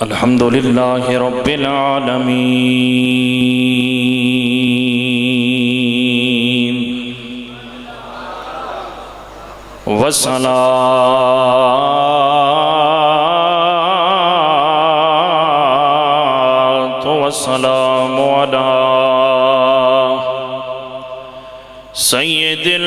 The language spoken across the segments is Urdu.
الحمد للہ رب العالمین والصلاة والسلام علی سید الانبیاء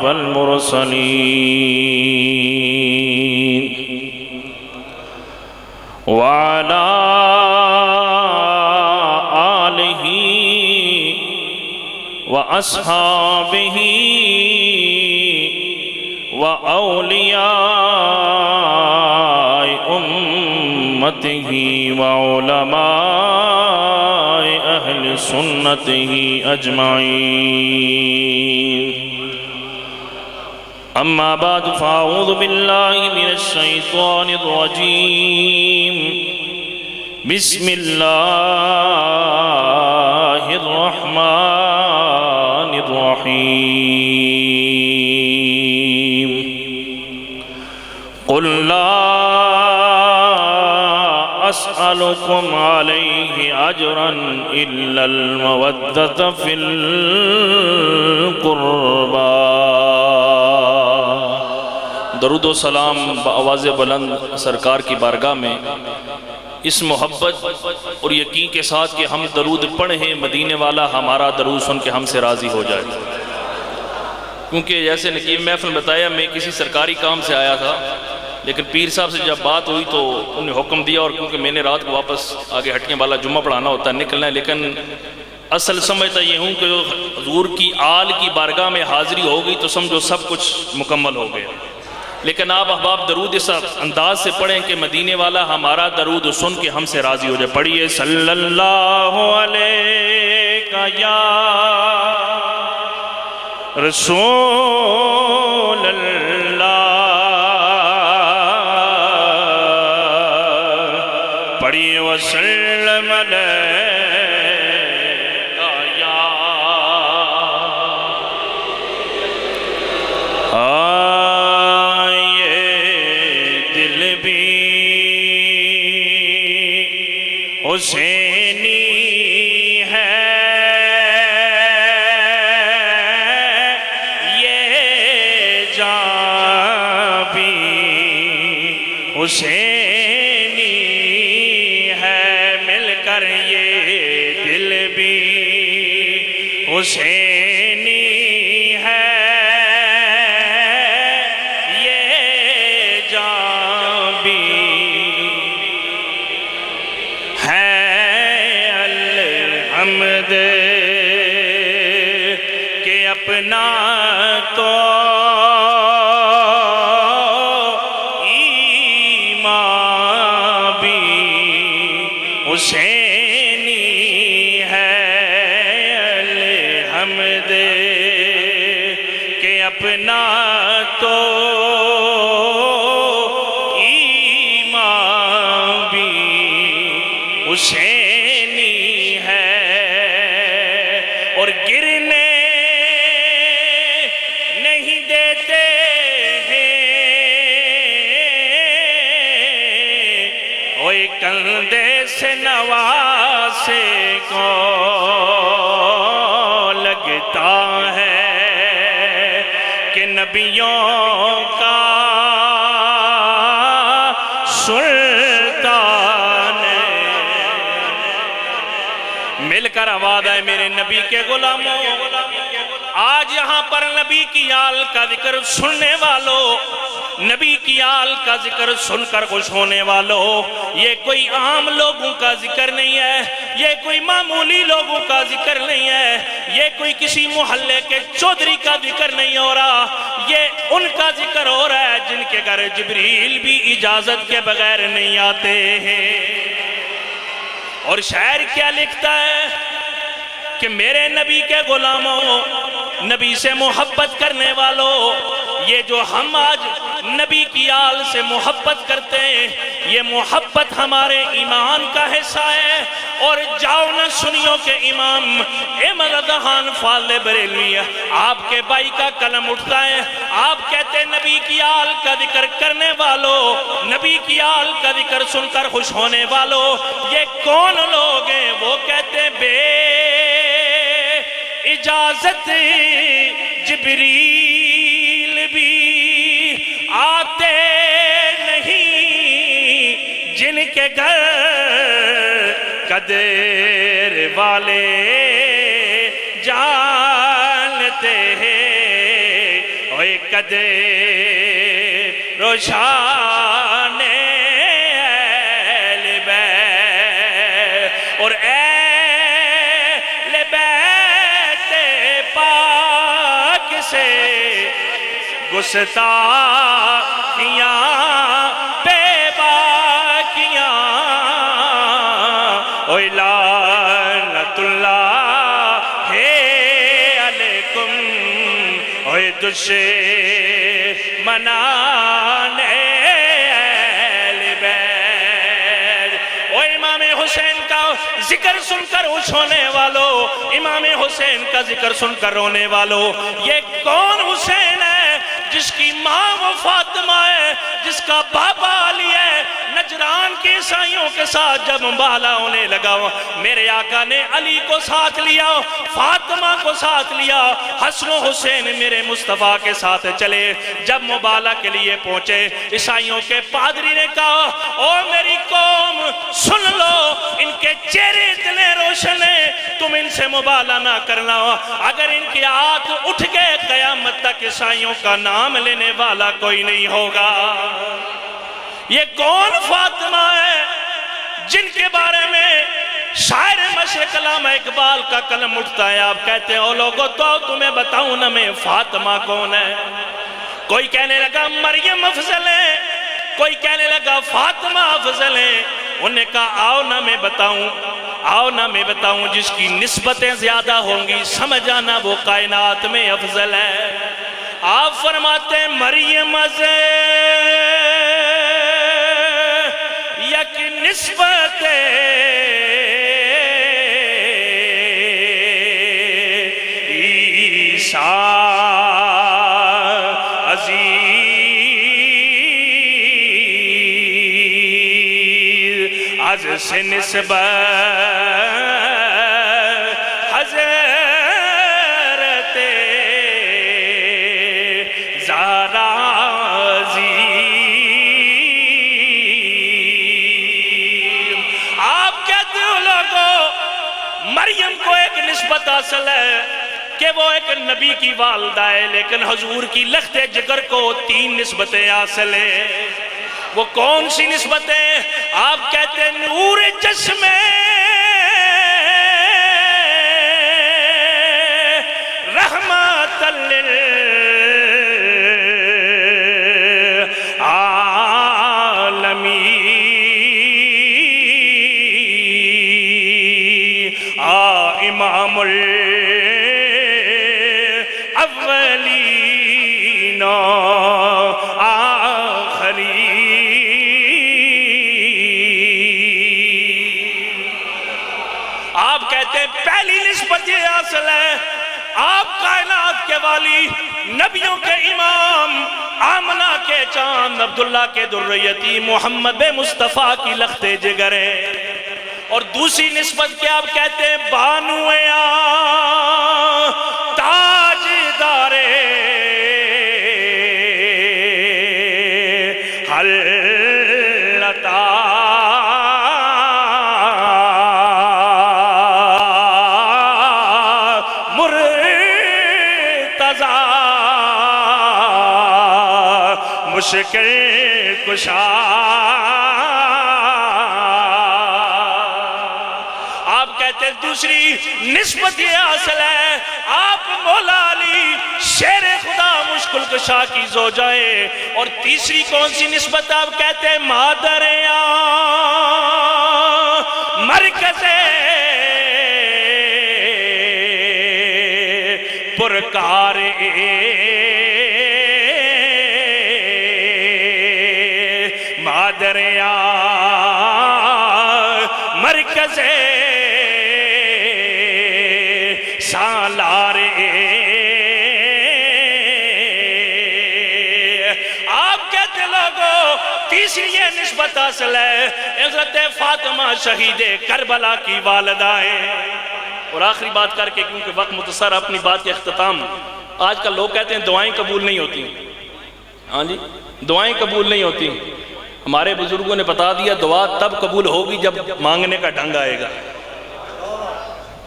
والمرسلین وعلى آلہ وأصحابہ وأولیاء أمته وعلماء أهل سنته أجمعين أما بعد فأعوذ بالله من الشيطان الرجيم بسم الله الرحمن الرحيم قل لا أسألكم عليه أجرا إلا المودة في القربى درود و سلام بآواز بلند سرکار کی بارگاہ میں اس محبت اور یقین کے ساتھ کہ ہم درود پڑھیں مدینے والا ہمارا درود سن کے ہم سے راضی ہو جائے. کیونکہ جیسے نقیب محفل بتایا میں کسی سرکاری کام سے آیا تھا لیکن پیر صاحب سے جب بات ہوئی تو انہوں نے حکم دیا اور کیونکہ میں نے رات کو واپس آگے ہٹنے والا جمعہ پڑھانا ہوتا ہے نکلنا ہے لیکن اصل سمجھتا یہ ہوں کہ حضور کی آل کی بارگاہ میں حاضری ہو گئی تو سمجھو سب کچھ مکمل ہو گیا. لیکن آپ احباب درود اس انداز سے پڑھیں کہ مدینے والا ہمارا درود سن کے ہم سے راضی ہو جائے. پڑھیے صلی اللہ علیہ یا رسول اللہ پڑھیے وسلم علیہ یا حسینی ہے یہ جان بھی حسینی ہے مل کر یہ دل بھی حسینی ہے یہ جان بھی الحمد کہ اپنا تو ایمان بھی حسینی ہے. الحمد کہ اپنا تو ایمان بھی حسینی اور گرنے نہیں دیتے ہیں اوے کندھے سے نواسے کو لگتا ہے کہ نبیوں کا سلطان مل کر آواز آئے میرے نبی کے غلاموں. آج یہاں پر نبی کی آل کا ذکر سننے والوں نبی کی آل کا ذکر سن کر خوش ہونے والوں یہ کوئی عام لوگوں کا ذکر نہیں ہے یہ کوئی معمولی لوگوں کا ذکر نہیں ہے یہ کوئی کسی محلے کے چودھری کا ذکر نہیں ہو رہا یہ ان کا ذکر ہو رہا ہے جن کے گھر جبریل بھی اجازت کے بغیر نہیں آتے ہیں. اور شاعر کیا لکھتا ہے کہ میرے نبی کے غلاموں نبی سے محبت کرنے والوں یہ جو ہم آج نبی کی آل سے محبت کرتے ہیں، یہ محبت ہمارے ایمان کا حصہ ہے۔ اور جاؤ نہ سنیوں کے امام احمد خان فاضل بریلوی، آپ کے بھائی کا قلم اٹھتا ہے، آپ کہتے ہیں نبی کی آل کا ذکر کرنے والوں، نبی کی آل کا ذکر سن کر خوش ہونے والوں، یہ کون لوگ ہیں؟ وہ کہتے ہیں بے اجازت جبریل بھی آتے نہیں، جن کے گھر قدر والے جانتے ہیں، اور قدر روشان اہل بیت، اور اہل بیت پاک سے گستاخیاں بے باکیاں، اوہ لعنت اللہ علیکم، اوہ دشمنان اہل بیت۔ اوہ امام حسین کا ذکر سن کر خوش ہونے والوں، امام حسین کا ذکر سن کر رونے والوں، یہ کون حسین ہے جس کی ماں وہ فاطمہ ہے، جس کا بابا علی ہے؟ نجران کے عیسائیوں کے ساتھ جب مباہلہ ہونے لگا، میرے آقا نے علی کو ساتھ لیا، فاطمہ کو ساتھ لیا، حسن و حسین میرے مصطفیٰ کے ساتھ چلے۔ جب مباہلہ کے لیے پہنچے، عیسائیوں کے پادری نے کہا او میری قوم سن لو، ان کے چہرے اتنے روشن ہیں، تم ان سے مباہلہ نہ کرنا، اگر ان کے ہاتھ اٹھ گئے قیامت تک عیسائیوں کا نام لینے والا کوئی نہیں ہوگا۔ یہ کون فاطمہ ہے جن کے بارے میں شاعر مشرق علامہ اقبال کا قلم اٹھتا ہے؟ آپ کہتے ہیں او لوگوں تو تمہیں بتاؤں نہ میں فاطمہ کون ہے؟ کوئی کہنے لگا مریم افضل ہے، کوئی کہنے لگا فاطمہ افضل ہے۔ انہوں نے کہا آؤ نہ میں بتاؤں، آؤ نہ میں بتاؤں، جس کی نسبتیں زیادہ ہوں گی سمجھ آنا وہ کائنات میں افضل ہے۔ آپ فرماتے ہیں مریم از یک نسبت عیسیٰ عزیز از سے نسبت حضرت زہرا مریم کو ایک نسبت حاصل ہے کہ وہ ایک نبی کی والدہ ہے، لیکن حضور کی لخت جگر کو 3 نسبتیں حاصل ہیں۔ وہ کون سی نسبتیں؟ آپ کہتے ہیں نور چشم رحمت للعالمین، امام الاولین آپ کہتے ہیں پہلی نسبت یہ حاصل ہے، آپ کائنات کے والی، نبیوں کے امام، آمنہ کے چاند، عبداللہ کے درریتی، محمد مصطفیٰ کی لخت جگر ہے۔ اور دوسری نسبت کیا آپ کہتے ہیں بانوے تاجدارے حلتا مشکل کشا۔ آپ کہتے ہیں دوسری نسبت یہ حاصل ہے، آپ مولا علی شیر خدا مشکل کشا کی زوجائے۔ اور تیسری کون سی نسبت آپ کہتے ہیں مادر مرکز پرکار دریا مرکز سالار آپ کہتے لوگوں تیسری یہ نسبت حاصل ہے حضرت فاطمہ شہید کربلا کی والدہ ہے۔ اور آخری بات کر کے کیونکہ وقت مختصر، اپنی بات کے اختتام، آج کل لوگ کہتے ہیں دعائیں قبول نہیں ہوتی، ہاں جی دعائیں قبول نہیں ہوتی۔ ہمارے بزرگوں نے بتا دیا دعا تب قبول ہوگی جب مانگنے کا ڈھنگ آئے گا،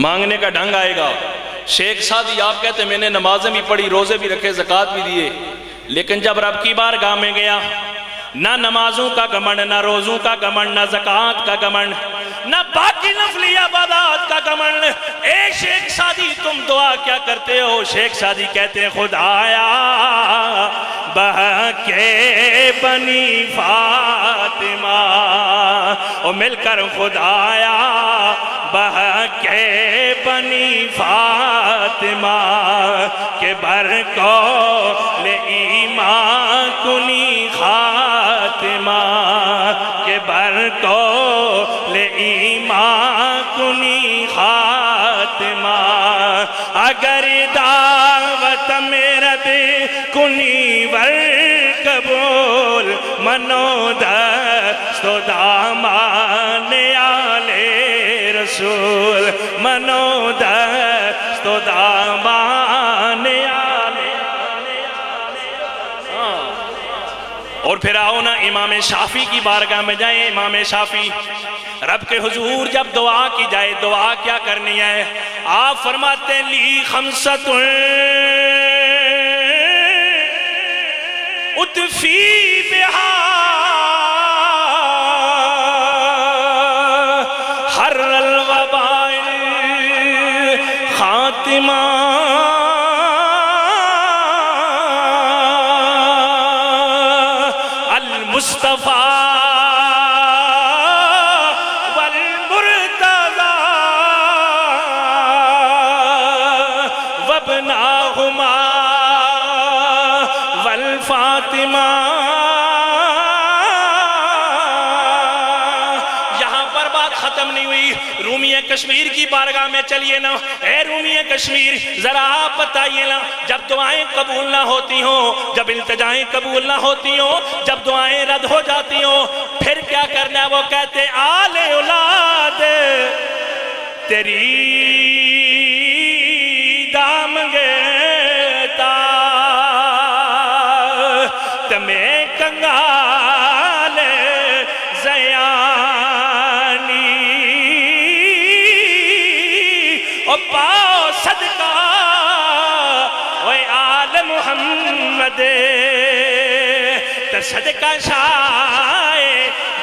مانگنے کا ڈھنگ آئے گا۔ شیخ سعدی آپ کہتے ہیں میں نے نمازیں بھی پڑھی، روزے بھی رکھے، زکوٰۃ بھی دیے، لیکن جب رب کی بارگاہ میں گیا نہ نمازوں کا گھمنڈ، نہ روزوں کا گھمنڈ، نہ زکوٰۃ کا گھمنڈ، نہ باقی نفلی عبادات کا گھمنڈ۔ اے شیخ سعدی تم دعا کیا کرتے ہو؟ شیخ سعدی کہتے ہیں خدایا بہکے بنی فاطمہ، اور مل کر خدایا بہکے بنی فاطمہ کہ برکول ایمان کنی خاتمہ، کہ برکول ایمان کنی خاتمہ، اگر دعوت میرا بے کنی ور قبول، منو دست و دامان آلِ رسول، منو دست و دامان آلِ۔ اور پھر آؤ نا امام شافعی کی بارگاہ میں جائیں۔ امام شافعی رب کے حضور جب دعا کی جائے دعا کیا کرنی ہے؟ آپ فرماتے ہیں لی خمسۃ اطفی بہا حر الوباء خاتمہ، المصطفیٰ والمرتضیٰ وابناہما والفاطمہ۔ یہاں پر بات ختم نہیں ہوئی، رومی کشمیر کی بارگاہ میں چلیے نا۔ اے رومی کشمیر ذرا آپ بتائیے نا، جب دعائیں قبول نہ ہوتی ہوں، جب التجائیں قبول نہ ہوتی ہوں، جب دعائیں رد ہو جاتی ہوں، پھر کیا کرنا ہے؟ وہ کہتے آل اولاد تیری دامگتا تمہیں کنگال زیانی، او پاؤ صدقہ اوے آل محمد تر صدقہ شاہ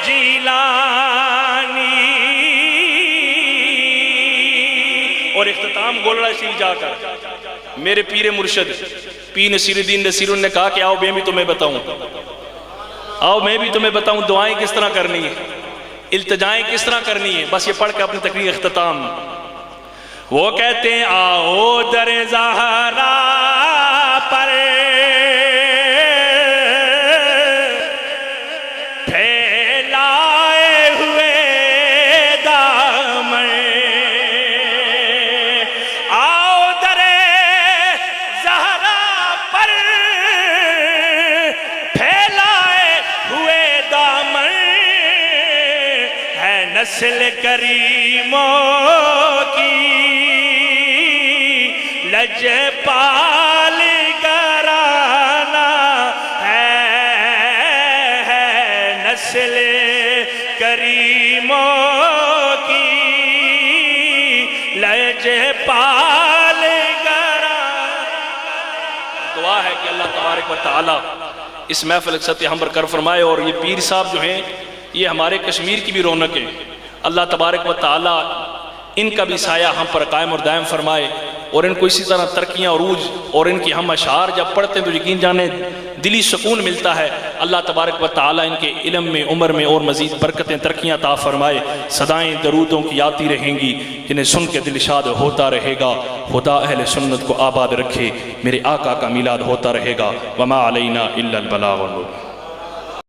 جیلانی۔ اور اختتام گولڑا شریف جا کر میرے پیر مرشد پیر نصیر الدین نصیر نے کہا کہ آؤ میں بھی تمہیں بتاؤں، آؤ میں بھی تمہیں بتاؤں دعائیں کس طرح کرنی ہے، التجائیں کس طرح کرنی ہے۔ بس یہ پڑھ کے اپنی تقریر اختتام۔ وہ کہتے ہیں آؤ در زہرا پر پھیلائے ہوئے دامن، آؤ در زہرا پر پھیلائے ہوئے دامن، ہے نسل کریموں کی لجپال گھرانہ، ہے نسل کریموں کی لجپال گھرانہ۔ دعا ہے کہ اللہ تبارک و تعالی اس محفل اقصت ہم پر کر فرمائے، اور یہ پیر صاحب جو ہیں یہ ہمارے کشمیر کی بھی رونق ہیں، اللہ تبارک و تعالی ان کا بھی سایہ ہم پر قائم اور دائم فرمائے، اور ان کو اسی طرح ترقیاں عروج، اور ان کی ہم اشعار جب پڑھتے ہیں تو یقین جانے دلی سکون ملتا ہے۔ اللہ تبارک و تعالی ان کے علم میں، عمر میں اور مزید برکتیں ترقیاں عطا فرمائے۔ صدائیں درودوں کی آتی رہیں گی جنہیں سن کے دل شاد ہوتا رہے گا۔ خدا اہل سنت کو آباد رکھے، میرے آقا کا میلاد ہوتا رہے گا۔ وما علینا الا البلاغ۔